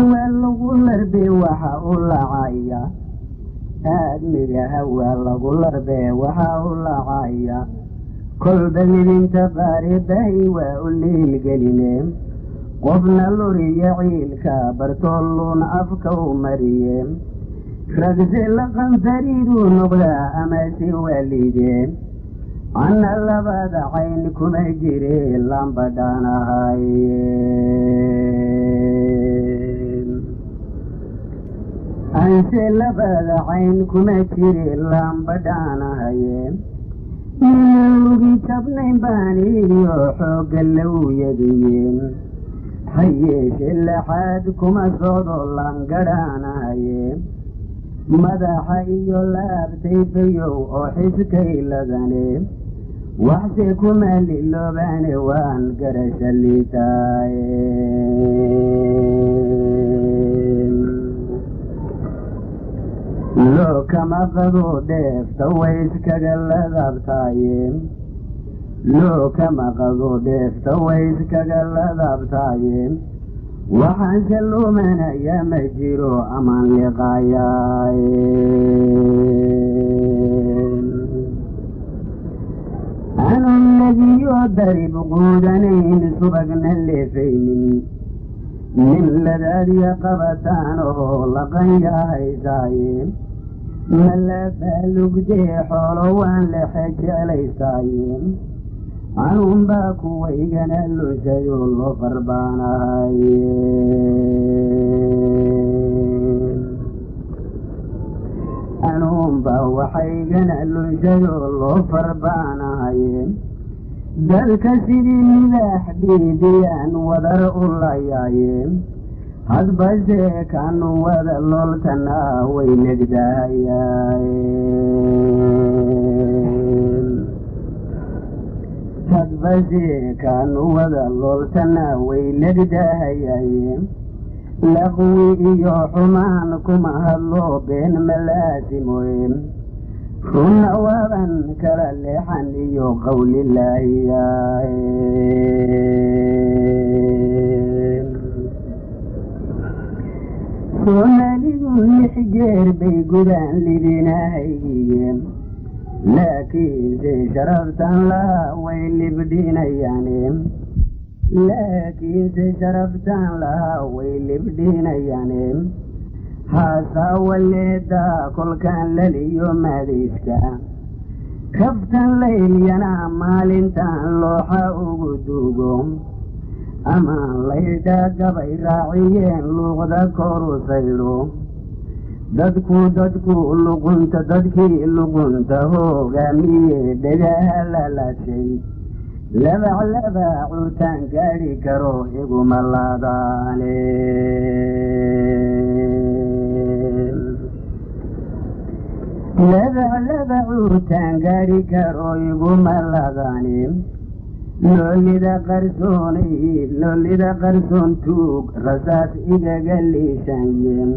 lagu larbe waxa u lacaya aadmiga hawaa lagu larbe waxa u lacaya kolba libinta baariday waa u liilgelineen qofna luriya ciilka bartolluun afka u mariyeen ragse laqan fariiduu noqdaa amase waalideen anna labada cayn kuma jire lambadhaanahayeen anse labada cayn kuma jire lambadhaanahayeen minaugi jabnayn baaniyo xoogga lagu yadiyeen hayeeshe laxaad kuma socdo langadhaanahayeen madaxa iyo laabtay bayow oo xiskay ladane waxse kuma liloobaane waan garasha liitaayeen loo kama qado dheefta wayskaga ladabtaayeen loo kama qado dheefta wayskaga ladabtaayeen waxaanse luumanaya ma jiro amaan liqayaayeen anon nebiyo darib quudanayn subagna leefaynin nin ladaadiya qabataan oo laqanya haysaayeen malabaalugdee xoolo waan lexe jeclaysaayeen anuunbaa kuwaygana lushayoo loo farbaanahayeen anuunbaa waxaygana lushayoo loo farbaanahayeen dalka sidii midaax dhiidiyaan wadar u layaayeen hadbase kaanu wada looltana way legdahayaayeen hadbase kaanu wada looltana way legdahayaayeen laqwi iyo xumaan kuma hadlo been malaasimoyen runna waaban kala leexan iyo qawlilahiyaayeen soomaalidu 6 jeer bay gudaan libinahayeen laakiinse sharaftan lahaa way libdhinayaaneen laakiinse sharaftan lahaa way libdhinayaaneen haasawaleedaa kolkaan laliyo madayska kaftan laylyana maalintaan looxa ugu duugo amaan laydhaa gabay raaciyeen luuqda koru saydho dadkii luqunta hoogaamiye dhagaha lalashay labaclabaacuutaan gaadhi karo iguma laadaaneen labaclabacuutaan gaadhi karo iguma laadaaneen loolida qarsoon tuug rasaas igaga liishanyeen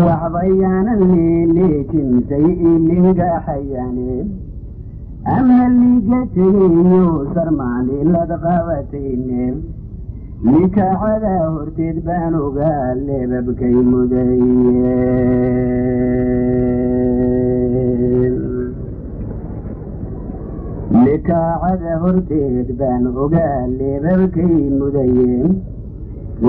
waxbayaanan liiliijinsay ilingaxayaaneen ama liiga tegayo sarmaani lad qabatayne nikaacada horteed baan ogaa leebabkay mudayeen nikaacada horteed baan ogaa leebabkay mudayeen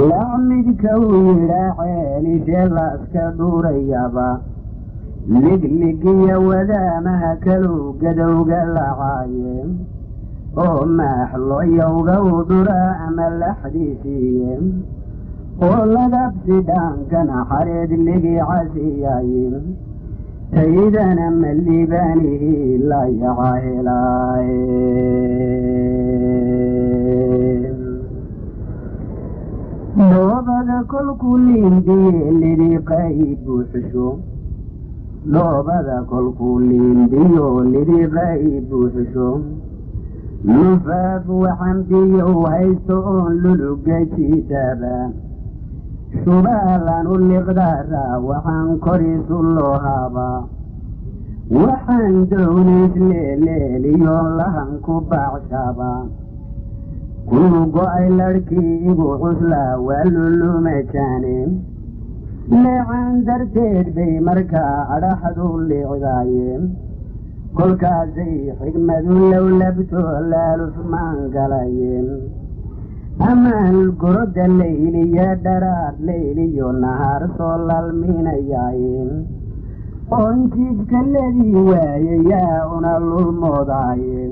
lacmidka u yidhaaceenishe laaska dhuurayaba ligligiya wadaamaha kalow gadowga lacaayeen oo maaxlooyowga u dhuraa ama laxdiisiiyeen oo ladabsi dhaankana xareed ligi casiyaayeen taydana malibaanihii layaca helaayeen dhoobada kolkuu liindiye lidhiiqay buuxisho dhoobada kolkuu liindiyo lidhiiqay buuxisho lufaaf waxambiyow haysto oon luluga jiitaaba shubaalan u liqdaara waxaan korisu loo haabaa waxaan downays leeleeliyo lahan ku baacshaaba كل قوي لركي وحسلا واللو مكاني لعن درتيد بمركا أرحدو اللي عدايم كل كازي حكمة لو لبتو لالف من قلايم أما القرد الليلي يا دراد ليلي ونهار صول المين أيايم ونجيبك الذي واياون الموضعين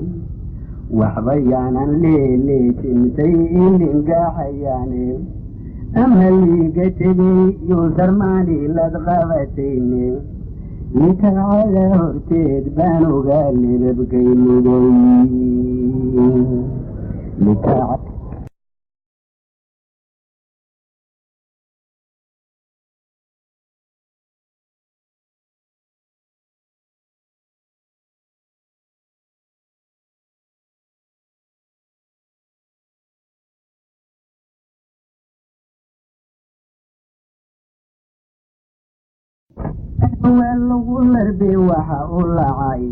وحبيانا الليلي تمسيين لنقاحياني أما اللي قتلي يوزر مالي لدغفتيني لتعالى هرتيد بانو قالي ببقي مدوين لتعالى والغلر بوحا الله عاي